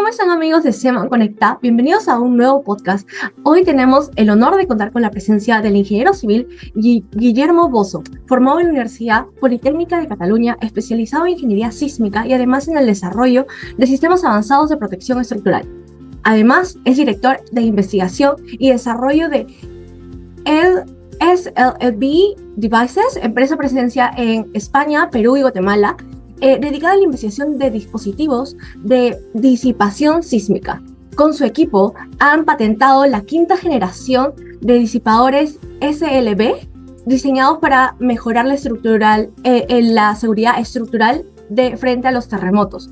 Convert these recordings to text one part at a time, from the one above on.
¿Cómo están amigos de SEMA Conecta? Bienvenidos a un nuevo podcast. Hoy tenemos el honor de contar con la presencia del ingeniero civil Guillermo Bozo, formado en la Universidad Politécnica de Cataluña, especializado en ingeniería sísmica y además en el desarrollo de sistemas avanzados de protección estructural. Además, es director de investigación y desarrollo de SLB Devices, empresa presencia en España, Perú y Guatemala, dedicada a la investigación de dispositivos de disipación sísmica. Con su equipo han patentado la quinta generación de disipadores SLB diseñados para mejorar la seguridad estructural frente a los terremotos,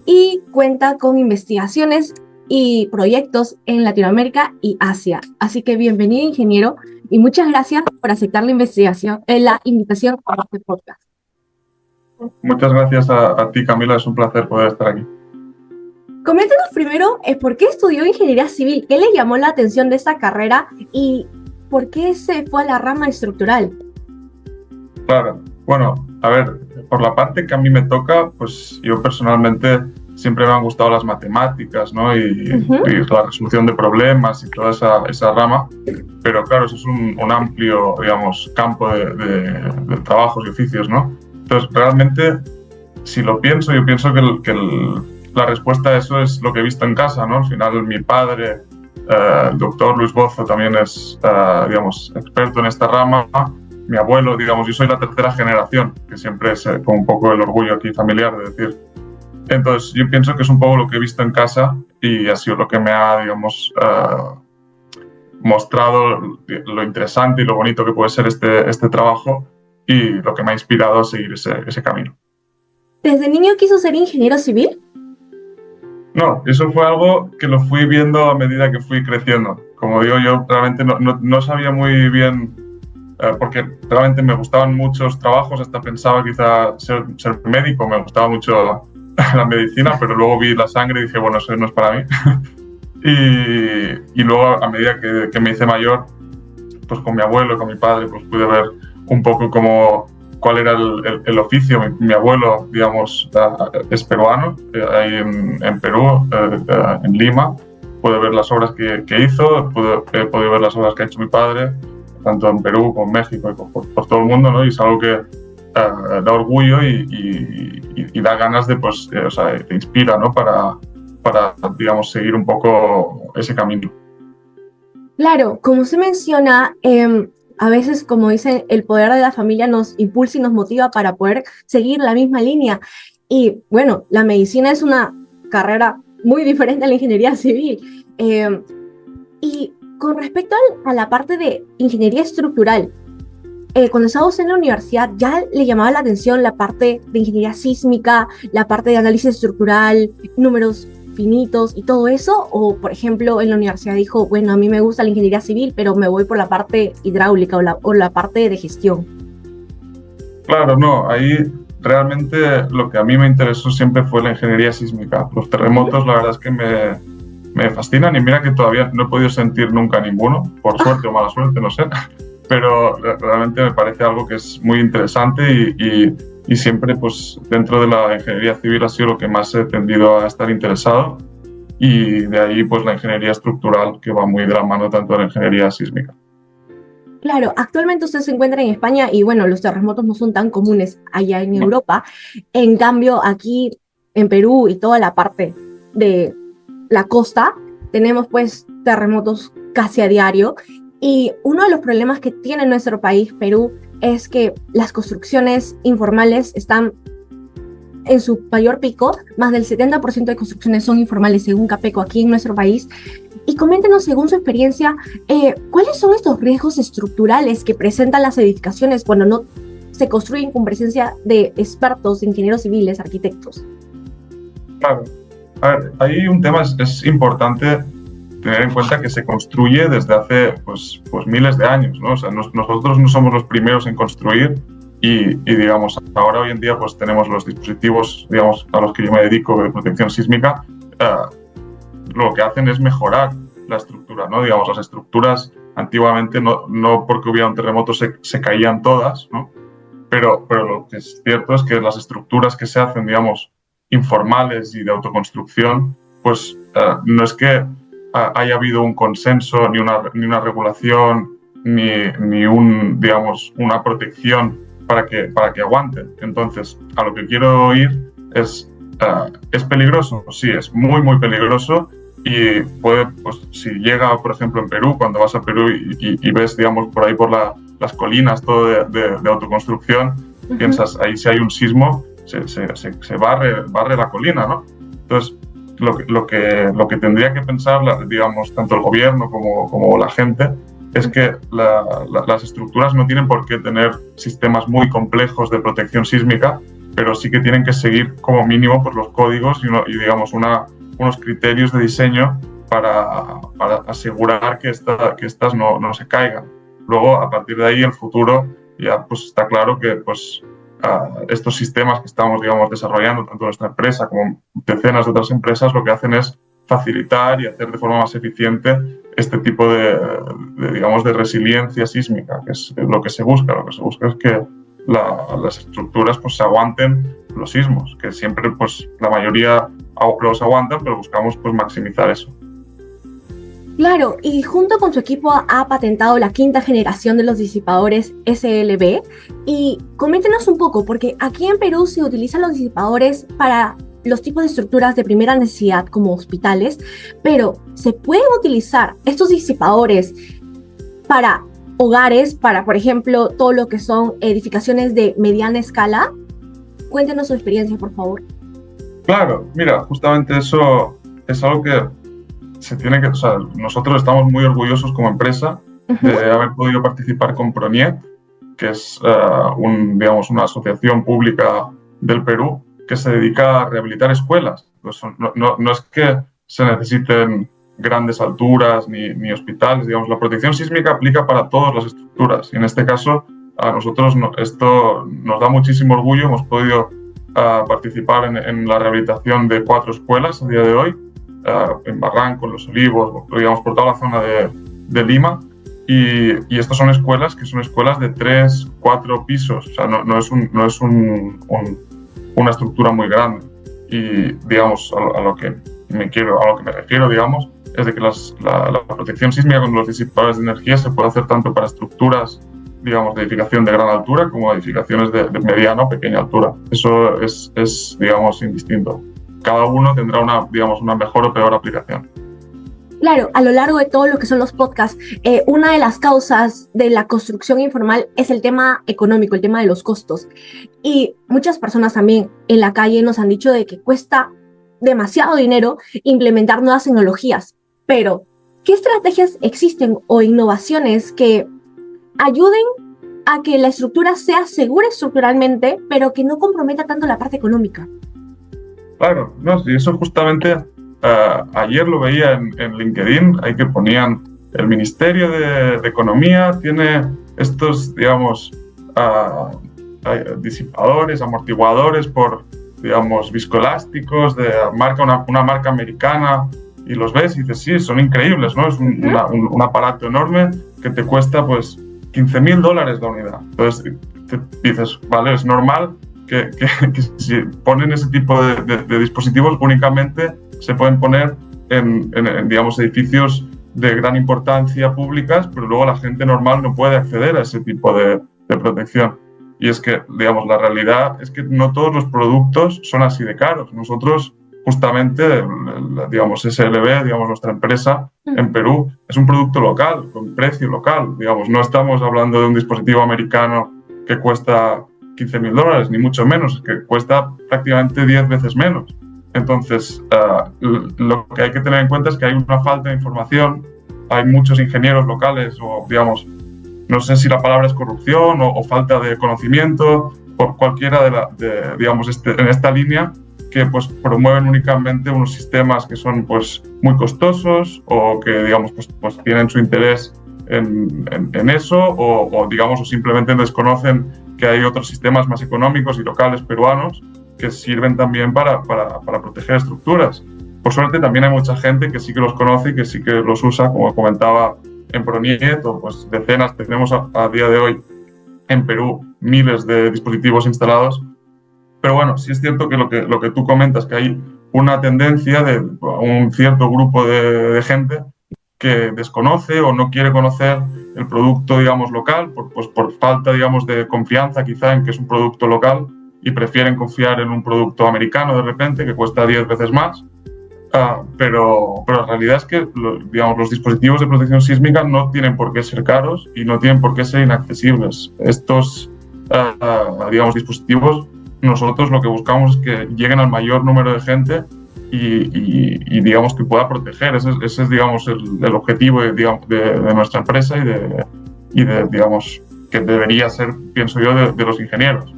y cuenta con investigaciones y proyectos en Latinoamérica y Asia. Así que bienvenido, ingeniero, y muchas gracias por aceptar la invitación a este podcast. Muchas gracias a ti, Camila, es un placer poder estar aquí. Coméntanos primero por qué estudió ingeniería civil, qué le llamó la atención de esta carrera y por qué se fue a la rama estructural. Claro, bueno, a ver, por la parte que a mí me toca, pues yo personalmente siempre me han gustado las matemáticas, ¿no? Y la resolución de problemas y toda esa rama, pero claro, eso es un amplio, digamos, campo de trabajos y oficios, ¿no? Entonces, realmente, si lo pienso, yo pienso que la respuesta a eso es lo que he visto en casa, ¿no? Al final, mi padre, el doctor Luis Bozo, también es, digamos, experto en esta rama. Mi abuelo, digamos, yo soy la tercera generación, que siempre es como un poco el orgullo aquí familiar de decir. Entonces, yo pienso que es un poco lo que he visto en casa y ha sido lo que me ha, digamos, mostrado lo interesante y lo bonito que puede ser este trabajo, y lo que me ha inspirado a seguir ese camino. ¿Desde niño quiso ser ingeniero civil? No, eso fue algo que lo fui viendo a medida que fui creciendo. Como digo, yo realmente no sabía muy bien, porque realmente me gustaban muchos trabajos, hasta pensaba quizá ser médico, me gustaba mucho la medicina, pero luego vi la sangre y dije, bueno, eso no es para mí. y luego, a medida que me hice mayor, pues con mi abuelo y con mi padre, pues pude ver un poco cuál era el oficio. Mi abuelo, digamos, es peruano, ahí en Perú, en Lima. Pude ver las obras que hizo, he podido ver las obras que ha hecho mi padre, tanto en Perú como en México y por todo el mundo, ¿no? Y es algo que da orgullo y da ganas de, pues, o sea, te inspira, ¿no? Para, digamos, seguir un poco ese camino. Claro, como se menciona, a veces, como dicen, el poder de la familia nos impulsa y nos motiva para poder seguir la misma línea. Y bueno, la medicina es una carrera muy diferente a la ingeniería civil. Y con respecto a la parte de ingeniería estructural, cuando estábamos en la universidad, ¿ya le llamaba la atención la parte de ingeniería sísmica, la parte de análisis estructural, números finitos y todo eso? O, por ejemplo, en la universidad dijo, bueno, a mí me gusta la ingeniería civil, pero me voy por la parte hidráulica o la parte de gestión. Claro, no, ahí realmente lo que a mí me interesó siempre fue la ingeniería sísmica. Los terremotos, la verdad es que me fascinan, y mira que todavía no he podido sentir nunca ninguno, por suerte o mala suerte, no sé, pero realmente me parece algo que es muy interesante y siempre, pues, dentro de la ingeniería civil ha sido lo que más he tendido a estar interesado, y de ahí, pues, la ingeniería estructural, que va muy de la mano tanto de la ingeniería sísmica. Claro, actualmente usted se encuentra en España y bueno, los terremotos no son tan comunes allá en Europa. En cambio, aquí en Perú y toda la parte de la costa, tenemos pues terremotos casi a diario. Y uno de los problemas que tiene nuestro país, Perú, es que las construcciones informales están en su mayor pico. Más del 70% de construcciones son informales, según Capeco, aquí en nuestro país. Y coméntenos, según su experiencia, ¿cuáles son estos riesgos estructurales que presentan las edificaciones cuando no se construyen con presencia de expertos, ingenieros civiles, arquitectos? Claro. A ver, ahí un tema es importante tener en cuenta, que se construye desde hace pues miles de años, ¿no? O sea, nosotros no somos los primeros en construir y digamos, ahora hoy en día pues tenemos los dispositivos, digamos, a los que yo me dedico, de protección sísmica, lo que hacen es mejorar la estructura, ¿no? Digamos, las estructuras antiguamente no porque hubiera un terremoto se caían todas, ¿no? Pero lo que es cierto es que las estructuras que se hacen, digamos, informales y de autoconstrucción, pues no es que haya habido un consenso, ni una regulación, ni una protección para que aguanten. Entonces, a lo que quiero ir ¿es peligroso? Sí, es muy, muy peligroso y puede, pues, si llega, por ejemplo, en Perú, cuando vas a Perú y ves, digamos, por ahí por las colinas, todo de autoconstrucción, piensas, ahí si hay un sismo, se barre la colina, ¿no? Entonces, lo que tendría que pensar, digamos, tanto el gobierno como la gente, es que las estructuras no tienen por qué tener sistemas muy complejos de protección sísmica, pero sí que tienen que seguir como mínimo pues, los códigos y digamos, unos criterios de diseño para asegurar que estas no se caigan. Luego, a partir de ahí, el futuro ya pues, está claro que pues, estos sistemas que estamos digamos, desarrollando, tanto nuestra empresa como decenas de otras empresas, lo que hacen es facilitar y hacer de forma más eficiente este tipo digamos, de resiliencia sísmica, que es lo que se busca. Lo que se busca es que las estructuras pues, se aguanten los sismos, que siempre pues, la mayoría los aguantan, pero buscamos pues, maximizar eso. Claro, y junto con su equipo ha patentado la 5ª generación de los disipadores SLB. Y coméntenos un poco, porque aquí en Perú se utilizan los disipadores para los tipos de estructuras de primera necesidad como hospitales, pero ¿se pueden utilizar estos disipadores para hogares, para, por ejemplo, todo lo que son edificaciones de mediana escala? Cuéntenos su experiencia, por favor. Claro, mira, justamente eso es algo que se tiene que... O sea, nosotros estamos muy orgullosos como empresa de haber podido participar con PRONIET, que es digamos, una asociación pública del Perú que se dedica a rehabilitar escuelas. Pues no es que se necesiten grandes alturas ni hospitales, digamos, la protección sísmica aplica para todas las estructuras y en este caso a nosotros esto nos da muchísimo orgullo. Hemos podido participar en la rehabilitación de 4 escuelas a día de hoy, en Barranco, en Los Olivos, digamos, por toda la zona de Lima. Y estas son escuelas que son escuelas de 3, 4 pisos, o sea, no es una estructura muy grande. Y, digamos, a lo que me refiero, digamos, es de que la protección sísmica con los disipadores de energía se puede hacer tanto para estructuras, digamos, de edificación de gran altura como edificaciones de mediana o pequeña altura. Eso es, digamos, indistinto. Cada uno tendrá una mejor o peor aplicación. Claro, a lo largo de todo lo que son los podcasts, una de las causas de la construcción informal es el tema económico, el tema de los costos. Y muchas personas también en la calle nos han dicho de que cuesta demasiado dinero implementar nuevas tecnologías. Pero, ¿qué estrategias existen o innovaciones que ayuden a que la estructura sea segura estructuralmente, pero que no comprometa tanto la parte económica? Claro, no, sí, eso justamente ayer lo veía en LinkedIn, ahí que ponían el Ministerio de Economía tiene estos, digamos, disipadores, amortiguadores por, digamos, viscoelásticos de una marca americana, y los ves y dices, sí, son increíbles, ¿no? Es un aparato enorme que te cuesta, pues, $15,000 la unidad. Entonces, te dices, vale, es normal que si ponen ese tipo de dispositivos únicamente se pueden poner en, digamos, edificios de gran importancia públicas, pero luego la gente normal no puede acceder a ese tipo de protección. Y es que, digamos, la realidad es que no todos los productos son así de caros. Nosotros, justamente, digamos, SLB, digamos, nuestra empresa en Perú, es un producto local, con precio local. Digamos, no estamos hablando de un dispositivo americano que cuesta $15,000, ni mucho menos, que cuesta prácticamente 10 veces menos. Entonces, lo que hay que tener en cuenta es que hay una falta de información, hay muchos ingenieros locales o, digamos, no sé si la palabra es corrupción o falta de conocimiento, por cualquiera digamos, en esta línea, que pues promueven únicamente unos sistemas que son pues muy costosos o que, digamos, pues tienen su interés en eso o, digamos, o simplemente desconocen que hay otros sistemas más económicos y locales peruanos que sirven también para proteger estructuras. Por suerte también hay mucha gente que sí que los conoce y que sí que los usa, como comentaba en PRONIET, o pues decenas, tenemos a día de hoy en Perú miles de dispositivos instalados. Pero bueno, sí es cierto que lo que tú comentas, que hay una tendencia de un cierto grupo de gente que desconoce o no quiere conocer el producto, digamos, local, por falta, digamos, de confianza quizá en que es un producto local y prefieren confiar en un producto americano de repente que cuesta 10 veces más. Pero la realidad es que digamos, los dispositivos de protección sísmica no tienen por qué ser caros y no tienen por qué ser inaccesibles. Estos digamos, dispositivos, nosotros lo que buscamos es que lleguen al mayor número de gente y digamos que pueda proteger. Ese es digamos, el objetivo digamos, de nuestra empresa y de, digamos, que debería ser, pienso yo, de los ingenieros.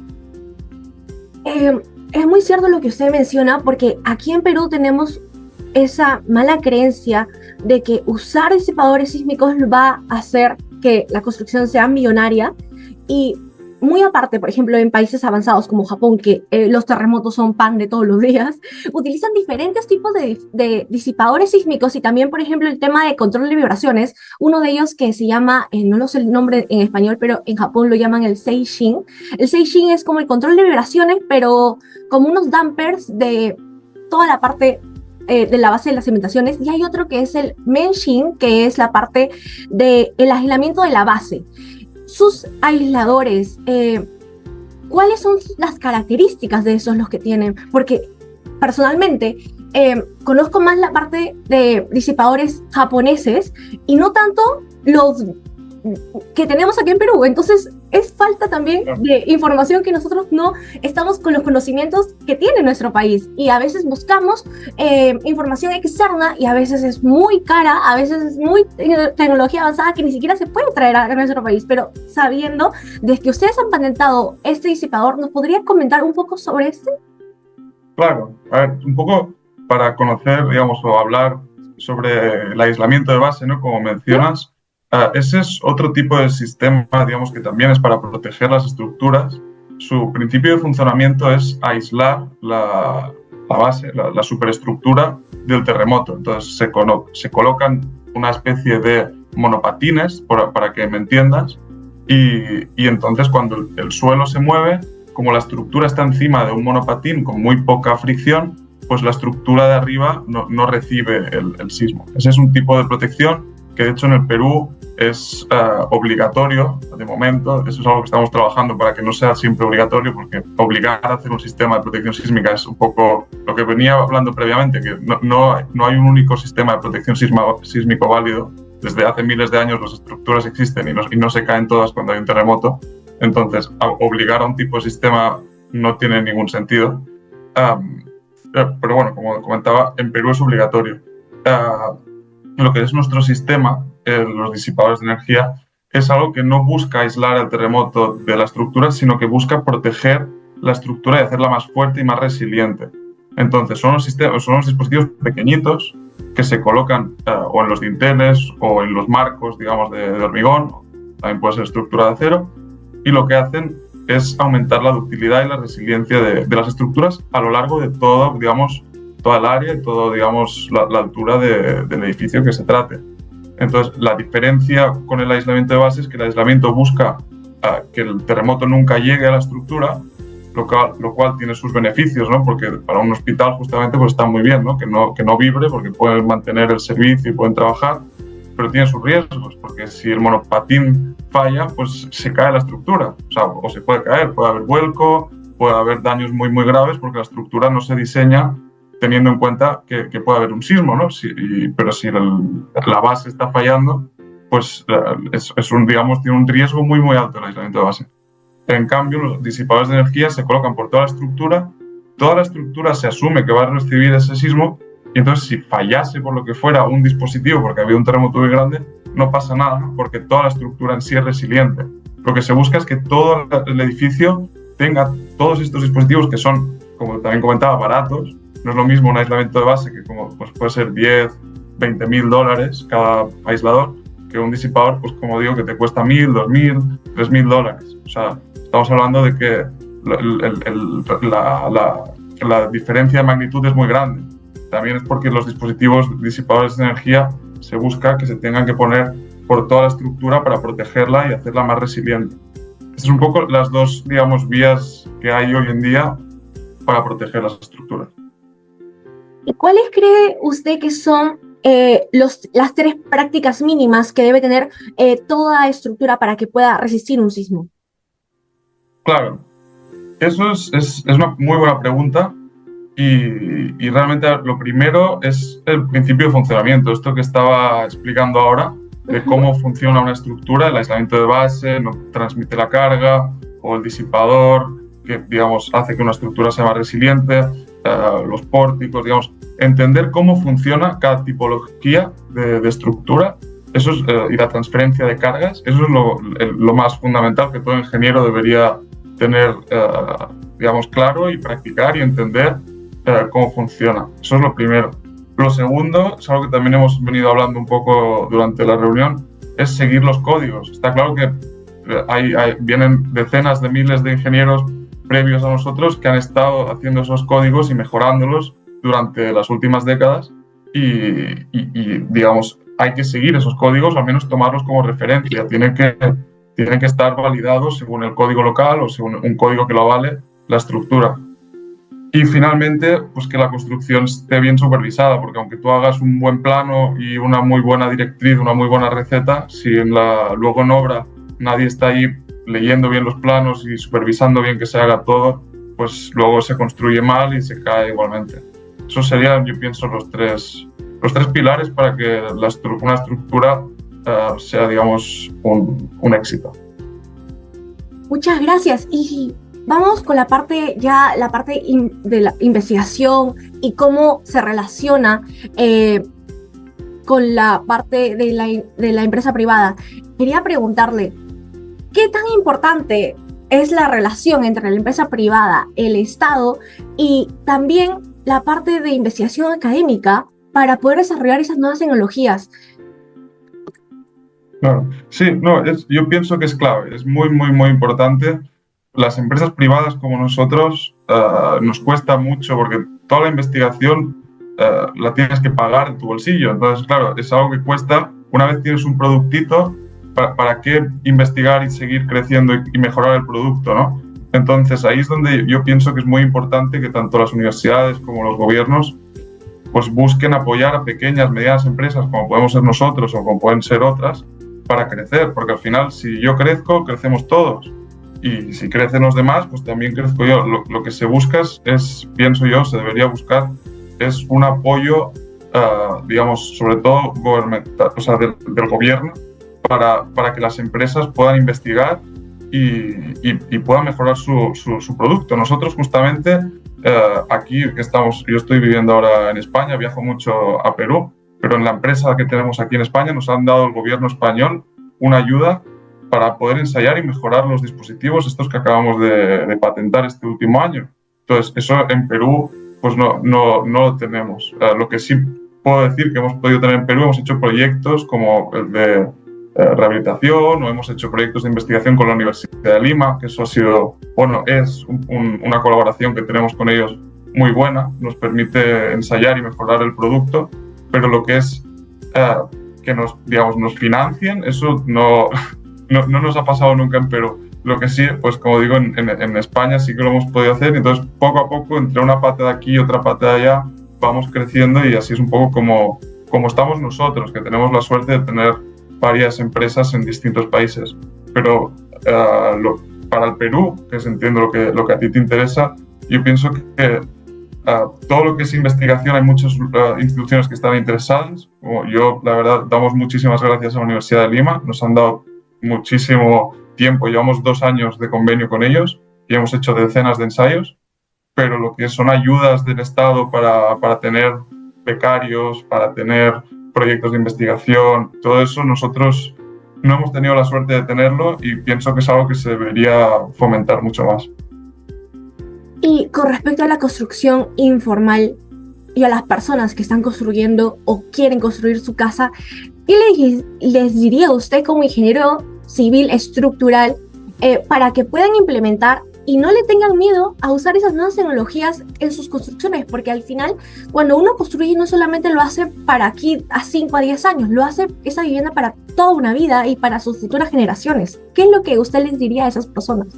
Es muy cierto lo que usted menciona, porque aquí en Perú tenemos esa mala creencia de que usar disipadores sísmicos va a hacer que la construcción sea millonaria, y muy aparte, por ejemplo, en países avanzados como Japón, que los terremotos son pan de todos los días, utilizan diferentes tipos de disipadores sísmicos, y también, por ejemplo, el tema de control de vibraciones, uno de ellos que se llama, no lo sé el nombre en español, pero en Japón lo llaman el Seishin. El Seishin es como el control de vibraciones, pero como unos dampers de toda la parte de la base de las cimentaciones, y hay otro que es el Menshin, que es la parte del aislamiento de la base. Sus aisladores, ¿cuáles son las características de esos los que tienen? Porque personalmente conozco más la parte de disipadores japoneses y no tanto los que tenemos aquí en Perú. Entonces es falta también de información, que nosotros no estamos con los conocimientos que tiene nuestro país, y a veces buscamos información externa y a veces es muy cara, a veces es muy tecnología avanzada que ni siquiera se puede traer a nuestro país. Pero sabiendo de que ustedes han patentado este disipador, ¿nos podría comentar un poco sobre este? Claro, a ver, un poco para conocer, digamos, o hablar sobre el aislamiento de base, ¿no? Como mencionas, ese es otro tipo de sistema, digamos, que también es para proteger las estructuras. Su principio de funcionamiento es aislar la base, la superestructura del terremoto. Entonces se colocan una especie de monopatines, para que me entiendas, y entonces cuando el suelo se mueve, como la estructura está encima de un monopatín con muy poca fricción, pues la estructura de arriba no recibe el sismo. Ese es un tipo de protección que de hecho en el Perú es obligatorio de momento. Eso es algo que estamos trabajando para que no sea siempre obligatorio, porque obligar a hacer un sistema de protección sísmica es un poco lo que venía hablando previamente, que no hay un único sistema de protección sísmico válido. Desde hace miles de años las estructuras existen y no se caen todas cuando hay un terremoto. Entonces, obligar a un tipo de sistema no tiene ningún sentido. Pero bueno, como comentaba, en Perú es obligatorio. Lo que es nuestro sistema, los disipadores de energía, es algo que no busca aislar el terremoto de la estructura, sino que busca proteger la estructura y hacerla más fuerte y más resiliente. Entonces, son unos dispositivos pequeñitos que se colocan o en los dinteles o en los marcos, digamos, de hormigón, también puede ser estructura de acero, y lo que hacen es aumentar la ductilidad y la resiliencia de las estructuras a lo largo de todo, digamos, toda el área y todo, digamos, la altura del edificio que se trate. Entonces, la diferencia con el aislamiento de base es que el aislamiento busca que el terremoto nunca llegue a la estructura, lo cual tiene sus beneficios, ¿no? Porque para un hospital justamente pues está muy bien, ¿no? Que no vibre, porque pueden mantener el servicio y pueden trabajar, pero tiene sus riesgos, porque si el monopatín falla, pues se cae la estructura, o se puede caer, puede haber vuelco, puede haber daños muy, muy graves, porque la estructura no se diseña teniendo en cuenta que puede haber un sismo, ¿no? Pero si la base está fallando, pues digamos, tiene un riesgo muy, muy alto el aislamiento de base. En cambio, los disipadores de energía se colocan por toda la estructura se asume que va a recibir ese sismo, y entonces si fallase por lo que fuera un dispositivo, porque había un terremoto muy grande, no pasa nada, ¿no? Porque toda la estructura en sí es resiliente. Lo que se busca es que todo el edificio tenga todos estos dispositivos que son, como también comentaba, baratos. No es lo mismo un aislamiento de base, que pues puede ser 10, 20 mil dólares cada aislador, que un disipador, pues como digo, que te cuesta 1.000, 2.000, 3.000 dólares. O sea, estamos hablando de que la diferencia de magnitud es muy grande. También es porque los dispositivos disipadores de energía se busca que se tengan que poner por toda la estructura para protegerla y hacerla más resiliente. Estas son un poco las dos, digamos, vías que hay hoy en día para proteger las estructuras. ¿Y cuáles cree usted que son las tres prácticas mínimas que debe tener toda estructura para que pueda resistir un sismo? Claro, eso es una muy buena pregunta y realmente lo primero es el principio de funcionamiento, esto que estaba explicando ahora, de cómo funciona una estructura, el aislamiento de base, no transmite la carga, o el disipador, que digamos hace que una estructura sea más resiliente, los pórticos, digamos, entender cómo funciona cada tipología de estructura, eso es, y la transferencia de cargas, eso es lo más fundamental que todo ingeniero debería tener, digamos, claro y practicar y entender cómo funciona. Eso es lo primero. Lo segundo, es algo que también hemos venido hablando un poco durante la reunión, es seguir los códigos. Está claro que vienen decenas de miles de ingenieros previos a nosotros que han estado haciendo esos códigos y mejorándolos durante las últimas décadas y digamos, hay que seguir esos códigos o al menos tomarlos como referencia. Tienen que estar validados según el código local o según un código que lo avale la estructura. Y finalmente, pues que la construcción esté bien supervisada, porque aunque tú hagas un buen plano y una muy buena directriz, una muy buena receta, si luego en obra nadie está ahí leyendo bien los planos y supervisando bien que se haga todo, pues luego se construye mal y se cae igualmente. Esos serían, yo pienso, los tres pilares para que una estructura sea, digamos, un éxito. Muchas gracias. Y vamos con la parte de la investigación y cómo se relaciona con la parte de la empresa privada. Quería preguntarle, ¿qué tan importante es la relación entre la empresa privada, el Estado y también la parte de investigación académica para poder desarrollar esas nuevas tecnologías? Claro, sí, no, yo pienso que es clave, es muy, muy, muy importante. Las empresas privadas como nosotros nos cuesta mucho porque toda la investigación la tienes que pagar en tu bolsillo. Entonces, claro, es algo que cuesta. Una vez tienes un productito, ¿para qué investigar y seguir creciendo y mejorar el producto, ¿no? Entonces, ahí es donde yo pienso que es muy importante que tanto las universidades como los gobiernos pues busquen apoyar a pequeñas, medianas empresas como podemos ser nosotros o como pueden ser otras para crecer, porque al final si yo crezco, crecemos todos. Y si crecen los demás, pues también crezco yo. Lo que se busca pienso yo, se debería buscar, es un apoyo, digamos, sobre todo o sea, del gobierno, para que las empresas puedan investigar y puedan mejorar su producto. Nosotros justamente aquí yo estoy viviendo ahora en España, viajo mucho a Perú, pero en la empresa que tenemos aquí en España nos han dado el gobierno español una ayuda para poder ensayar y mejorar los dispositivos estos que acabamos de patentar este último año. Entonces, eso en Perú pues no lo tenemos. Lo que sí puedo decir que hemos podido tener en Perú, hemos hecho proyectos como el de rehabilitación o hemos hecho proyectos de investigación con la Universidad de Lima, que eso ha sido, es una colaboración que tenemos con ellos muy buena, nos permite ensayar y mejorar el producto, pero lo que es que nos financien, eso no nos ha pasado nunca en Perú. Lo que sí, pues como digo, en España sí que lo hemos podido hacer, y entonces poco a poco, entre una pata de aquí y otra pata de allá, vamos creciendo y así es un poco como estamos nosotros, que tenemos la suerte de tener varias empresas en distintos países. Pero para el Perú, que entiendo lo que a ti te interesa, yo pienso que todo lo que es investigación, hay muchas instituciones que están interesadas. Yo, la verdad, damos muchísimas gracias a la Universidad de Lima, nos han dado muchísimo tiempo, llevamos 2 años de convenio con ellos y hemos hecho decenas de ensayos, pero lo que son ayudas del Estado para tener becarios, para tener proyectos de investigación, todo eso nosotros no hemos tenido la suerte de tenerlo y pienso que es algo que se debería fomentar mucho más. Y con respecto a la construcción informal y a las personas que están construyendo o quieren construir su casa, ¿qué les diría usted como ingeniero civil estructural para que puedan implementar y no le tengan miedo a usar esas nuevas tecnologías en sus construcciones? Porque al final, cuando uno construye, no solamente lo hace para aquí a 5 a 10 años, lo hace esa vivienda para toda una vida y para sus futuras generaciones. ¿Qué es lo que usted les diría a esas personas?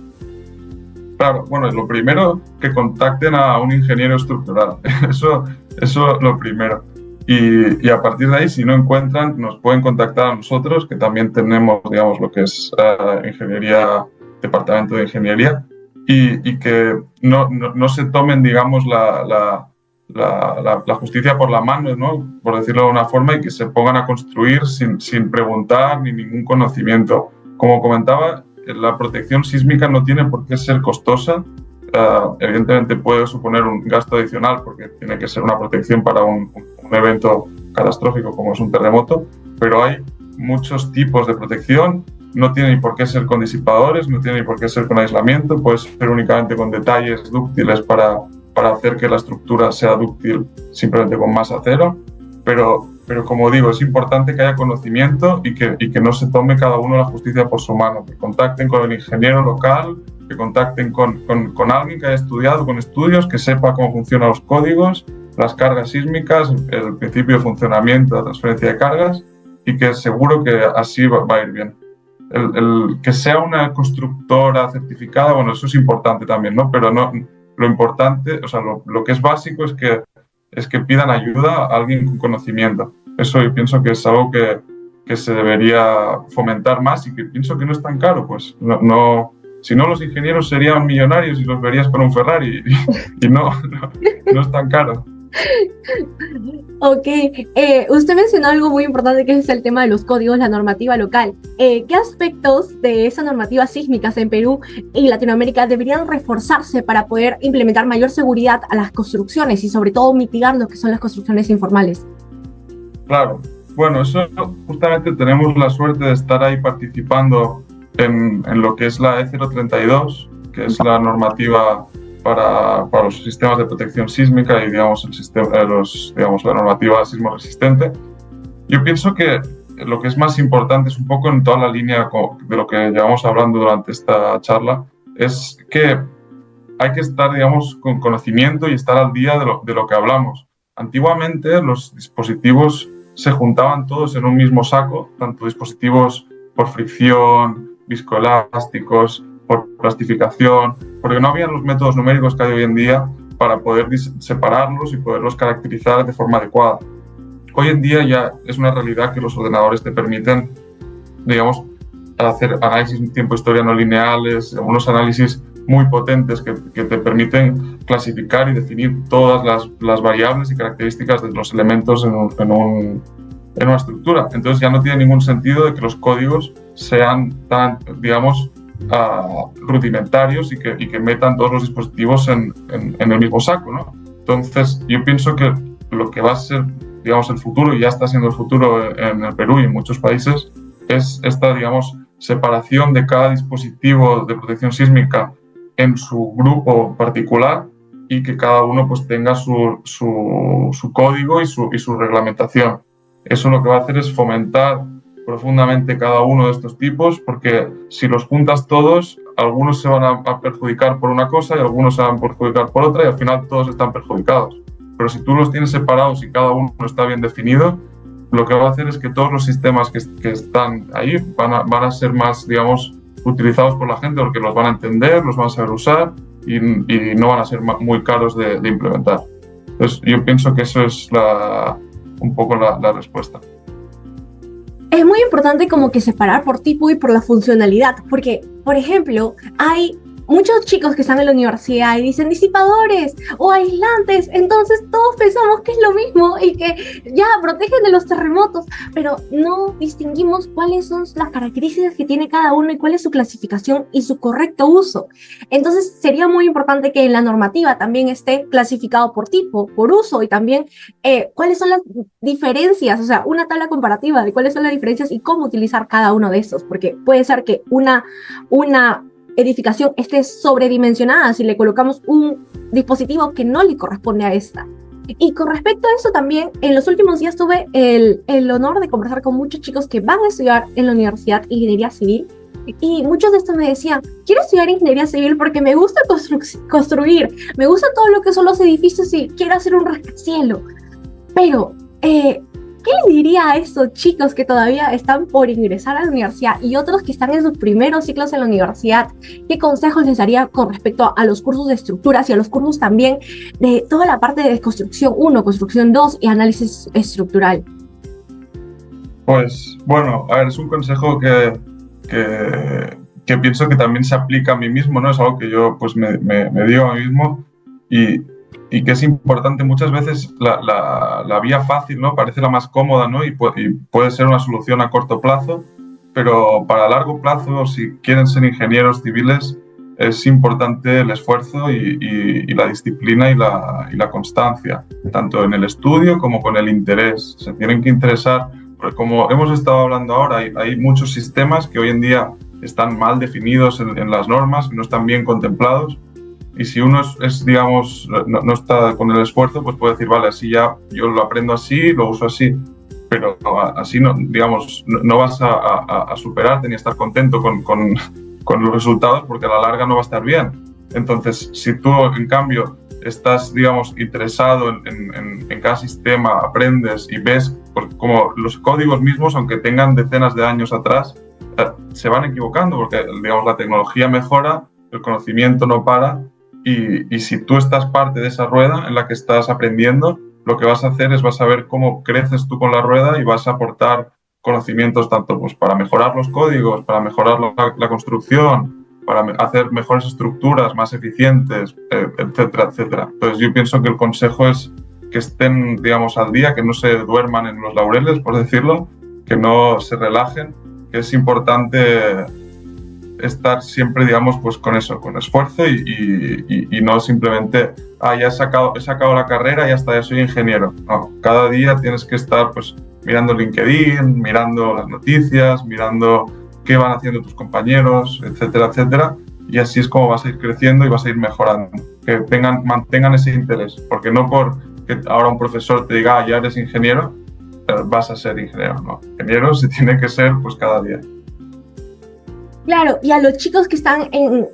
Claro, bueno, lo primero, que contacten a un ingeniero estructural. Eso lo primero. Y a partir de ahí, si no encuentran, nos pueden contactar a nosotros, que también tenemos, digamos, lo que es ingeniería, departamento de ingeniería, y que no se tomen, digamos, la justicia por la mano, ¿no? Por decirlo de una forma, y que se pongan a construir sin preguntar ni ningún conocimiento. Como comentaba, la protección sísmica no tiene por qué ser costosa. Evidentemente puede suponer un gasto adicional porque tiene que ser una protección para un evento catastrófico como es un terremoto, pero hay muchos tipos de protección. No tiene ni por qué ser con disipadores, no tiene ni por qué ser con aislamiento, puede ser únicamente con detalles dúctiles para hacer que la estructura sea dúctil simplemente con más acero, pero como digo, es importante que haya conocimiento y que no se tome cada uno la justicia por su mano, que contacten con el ingeniero local, que contacten con alguien que haya estudiado con estudios, que sepa cómo funcionan los códigos, las cargas sísmicas, el principio de funcionamiento, la transferencia de cargas, y que seguro que así va a ir bien. El que sea una constructora certificada, bueno, eso es importante también, ¿no? Pero no, lo importante, o sea, lo que es básico es que pidan ayuda a alguien con conocimiento. Eso yo pienso que es algo que se debería fomentar más y que pienso que no es tan caro, pues si no los ingenieros serían millonarios y los verías con un Ferrari y no es tan caro. Ok, usted mencionó algo muy importante que es el tema de los códigos, la normativa local. ¿Qué aspectos de esa normativa sísmica en Perú y Latinoamérica deberían reforzarse para poder implementar mayor seguridad a las construcciones y sobre todo mitigar lo que son las construcciones informales? Claro, bueno, eso justamente tenemos la suerte de estar ahí participando en lo que es la E032, que es la normativa para los sistemas de protección sísmica y digamos la normativa sismo resistente. Yo pienso que lo que es más importante es un poco en toda la línea de lo que llevamos hablando durante esta charla, es que hay que estar, digamos, con conocimiento y estar al día de lo que hablamos. Antiguamente los dispositivos se juntaban todos en un mismo saco, tanto dispositivos por fricción, viscoelásticos, por plastificación, porque no habían los métodos numéricos que hay hoy en día para poder separarlos y poderlos caracterizar de forma adecuada. Hoy en día ya es una realidad que los ordenadores te permiten, digamos, hacer análisis en tiempo-historia no lineales, unos análisis muy potentes que te permiten clasificar y definir todas las variables y características de los elementos en una estructura. Entonces ya no tiene ningún sentido de que los códigos sean tan, digamos, rudimentarios y que metan todos los dispositivos en el mismo saco, ¿no? Entonces yo pienso que lo que va a ser, digamos, el futuro, y ya está siendo el futuro en el Perú y en muchos países, es esta, digamos, separación de cada dispositivo de protección sísmica en su grupo particular y que cada uno pues tenga su código y su reglamentación. Eso lo que va a hacer es fomentar profundamente cada uno de estos tipos, porque si los juntas todos, algunos se van a perjudicar por una cosa y algunos se van a perjudicar por otra y al final todos están perjudicados. Pero si tú los tienes separados y cada uno está bien definido, lo que va a hacer es que todos los sistemas que están ahí van a ser más, digamos, utilizados por la gente porque los van a entender, los van a saber usar y no van a ser muy caros de implementar. Entonces yo pienso que eso es un poco la respuesta. Es muy importante como que separar por tipo y por la funcionalidad, porque, por ejemplo, hay muchos chicos que están en la universidad y dicen disipadores o aislantes, entonces todos pensamos que es lo mismo y que ya protegen de los terremotos, pero no distinguimos cuáles son las características que tiene cada uno y cuál es su clasificación y su correcto uso. Entonces sería muy importante que en la normativa también esté clasificado por tipo, por uso y también cuáles son las diferencias, o sea, una tabla comparativa de cuáles son las diferencias y cómo utilizar cada uno de estos, porque puede ser que una edificación esté sobredimensionada si le colocamos un dispositivo que no le corresponde a esta. Y con respecto a eso también, en los últimos días tuve el honor de conversar con muchos chicos que van a estudiar en la Universidad Ingeniería Civil y muchos de estos me decían, quiero estudiar Ingeniería Civil porque me gusta construir, me gusta todo lo que son los edificios y quiero hacer un rascacielos. Pero, ¿qué ¿qué les diría a esos chicos que todavía están por ingresar a la universidad y otros que están en sus primeros ciclos en la universidad? ¿Qué consejos les daría con respecto a los cursos de estructuras y a los cursos también de toda la parte de construcción 1, construcción 2 y análisis estructural? Pues bueno, a ver, es un consejo que pienso que también se aplica a mí mismo, ¿no? Es algo que yo pues me digo a mí mismo y, y que es importante. Muchas veces la vía fácil, ¿no? Parece la más cómoda, ¿no? Y puede ser una solución a corto plazo, pero para largo plazo, si quieren ser ingenieros civiles, es importante el esfuerzo y la disciplina y la constancia, tanto en el estudio como con el interés. Se tienen que interesar, porque como hemos estado hablando ahora, hay muchos sistemas que hoy en día están mal definidos en las normas, no están bien contemplados. Y si uno digamos, no está con el esfuerzo, pues puede decir, vale, así ya yo lo aprendo así, lo uso así, pero así no, digamos, no vas a superarte ni a estar contento con los resultados, porque a la larga no va a estar bien. Entonces, si tú, en cambio, estás, digamos, interesado en cada sistema, aprendes y ves como los códigos mismos, aunque tengan decenas de años atrás, se van equivocando, porque, digamos, la tecnología mejora, el conocimiento no para, y si tú estás parte de esa rueda en la que estás aprendiendo, lo que vas a hacer es vas a ver cómo creces tú con la rueda y vas a aportar conocimientos tanto pues, para mejorar los códigos, para mejorar la construcción, para hacer mejores estructuras más eficientes, etcétera, etcétera. Entonces yo pienso que el consejo es que estén, digamos, al día, que no se duerman en los laureles, por decirlo, que no se relajen, que es importante estar siempre, digamos, pues con eso, con esfuerzo y no simplemente, ya he sacado la carrera y hasta ya soy ingeniero. No, cada día tienes que estar pues mirando LinkedIn, mirando las noticias, mirando qué van haciendo tus compañeros, etcétera, etcétera, y así es como vas a ir creciendo y vas a ir mejorando. Que mantengan ese interés, porque no porque ahora un profesor te diga, ya eres ingeniero, vas a ser ingeniero, no. Ingeniero se tiene que ser pues cada día. Claro, y a los chicos que están en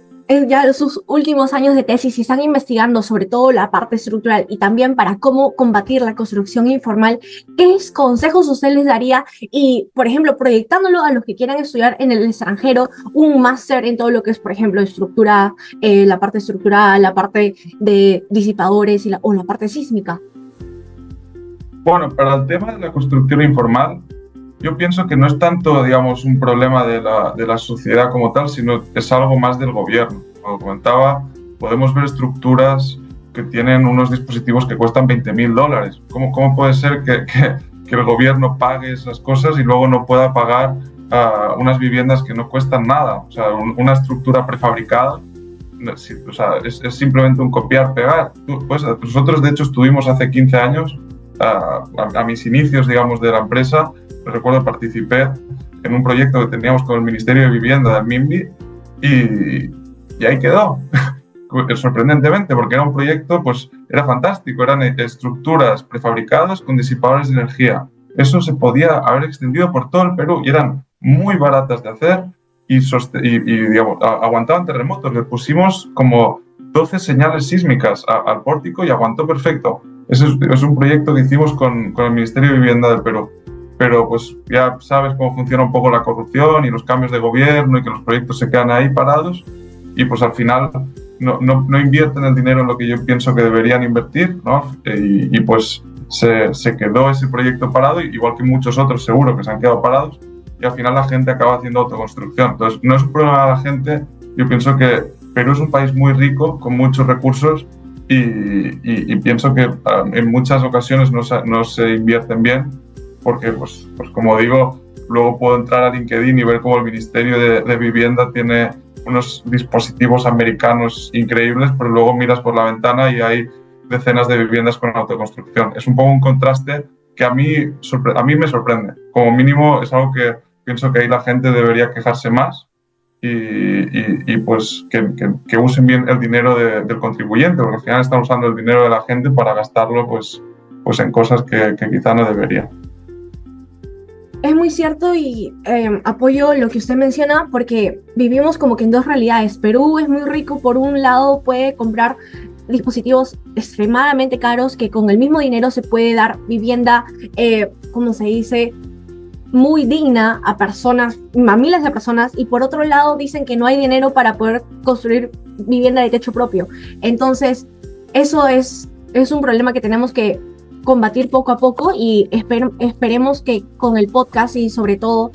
ya sus últimos años de tesis y están investigando sobre todo la parte estructural y también para cómo combatir la construcción informal, ¿qué consejos usted les daría? Y, por ejemplo, proyectándolo a los que quieran estudiar en el extranjero, un máster en todo lo que es, por ejemplo, estructura, la parte estructural, la parte de disipadores o la parte sísmica. Bueno, para el tema de la construcción informal, yo pienso que no es tanto, digamos, un problema de la sociedad como tal, sino es algo más del gobierno. Como comentaba, podemos ver estructuras que tienen unos dispositivos que cuestan $20,000. ¿Cómo puede ser que el gobierno pague esas cosas y luego no pueda pagar unas viviendas que no cuestan nada? O sea, una estructura prefabricada, o sea, es simplemente un copiar-pegar. Pues, nosotros, de hecho, estuvimos hace 15 años, a mis inicios, digamos, de la empresa. Recuerdo, participé en un proyecto que teníamos con el Ministerio de Vivienda del MIMBI y ahí quedó, sorprendentemente, porque era un proyecto, pues era fantástico, eran estructuras prefabricadas con disipadores de energía. Eso se podía haber extendido por todo el Perú y eran muy baratas de hacer y digamos, aguantaban terremotos. Le pusimos como 12 señales sísmicas al pórtico y aguantó perfecto. Ese es un proyecto que hicimos con el Ministerio de Vivienda del Perú. Pero pues ya sabes cómo funciona un poco la corrupción y los cambios de gobierno y que los proyectos se quedan ahí parados y pues al final no invierten el dinero en lo que yo pienso que deberían invertir, ¿no? Y pues se quedó ese proyecto parado, igual que muchos otros seguro que se han quedado parados, y al final la gente acaba haciendo autoconstrucción. Entonces no es un problema de la gente, yo pienso que Perú es un país muy rico, con muchos recursos y pienso que en muchas ocasiones no se invierten bien, porque, pues como digo, luego puedo entrar a LinkedIn y ver cómo el Ministerio de Vivienda tiene unos dispositivos americanos increíbles, pero luego miras por la ventana y hay decenas de viviendas con autoconstrucción. Es un poco un contraste que a mí me sorprende. Como mínimo es algo que pienso que ahí la gente debería quejarse más y pues que usen bien el dinero del contribuyente, porque al final están usando el dinero de la gente para gastarlo pues en cosas que quizá no deberían. Es muy cierto y apoyo lo que usted menciona porque vivimos como que en dos realidades. Perú es muy rico, por un lado puede comprar dispositivos extremadamente caros que con el mismo dinero se puede dar vivienda como se dice, muy digna a personas, a miles de personas, y por otro lado dicen que no hay dinero para poder construir vivienda de techo propio. Entonces, eso es un problema que tenemos que combatir poco a poco, y esperemos que con el podcast y sobre todo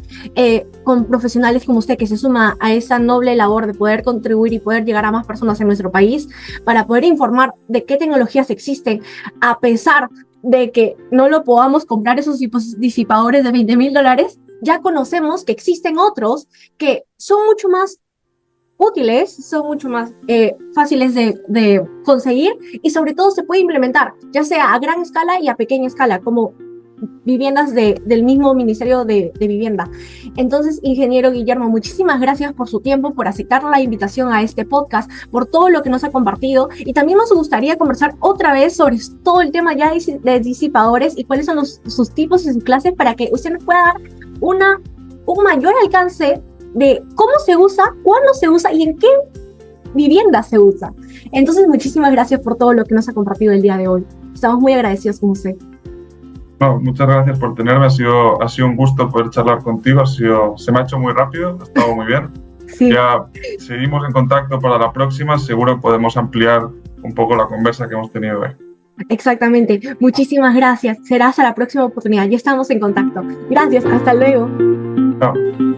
con profesionales como usted, que se suma a esa noble labor de poder contribuir y poder llegar a más personas en nuestro país para poder informar de qué tecnologías existen, a pesar de que no lo podamos comprar esos disipadores de $20,000, ya conocemos que existen otros que son mucho más útiles, son mucho más fáciles de conseguir, y sobre todo se puede implementar, ya sea a gran escala y a pequeña escala, como viviendas del mismo Ministerio de Vivienda. Entonces, ingeniero Guillermo, muchísimas gracias por su tiempo, por aceptar la invitación a este podcast, por todo lo que nos ha compartido, y también nos gustaría conversar otra vez sobre todo el tema ya de disipadores y cuáles son sus tipos y sus clases, para que usted nos pueda dar un mayor alcance de cómo se usa, cuándo se usa y en qué vivienda se usa. Entonces, muchísimas gracias por todo lo que nos ha compartido el día de hoy. Estamos muy agradecidos con usted. No, muchas gracias por tenerme, ha sido un gusto poder charlar contigo, se me ha hecho muy rápido, ha estado muy bien. Sí. Ya seguimos en contacto para la próxima, seguro podemos ampliar un poco la conversa que hemos tenido hoy. Exactamente, muchísimas gracias, será hasta la próxima oportunidad, ya estamos en contacto. Gracias, hasta luego. Chao.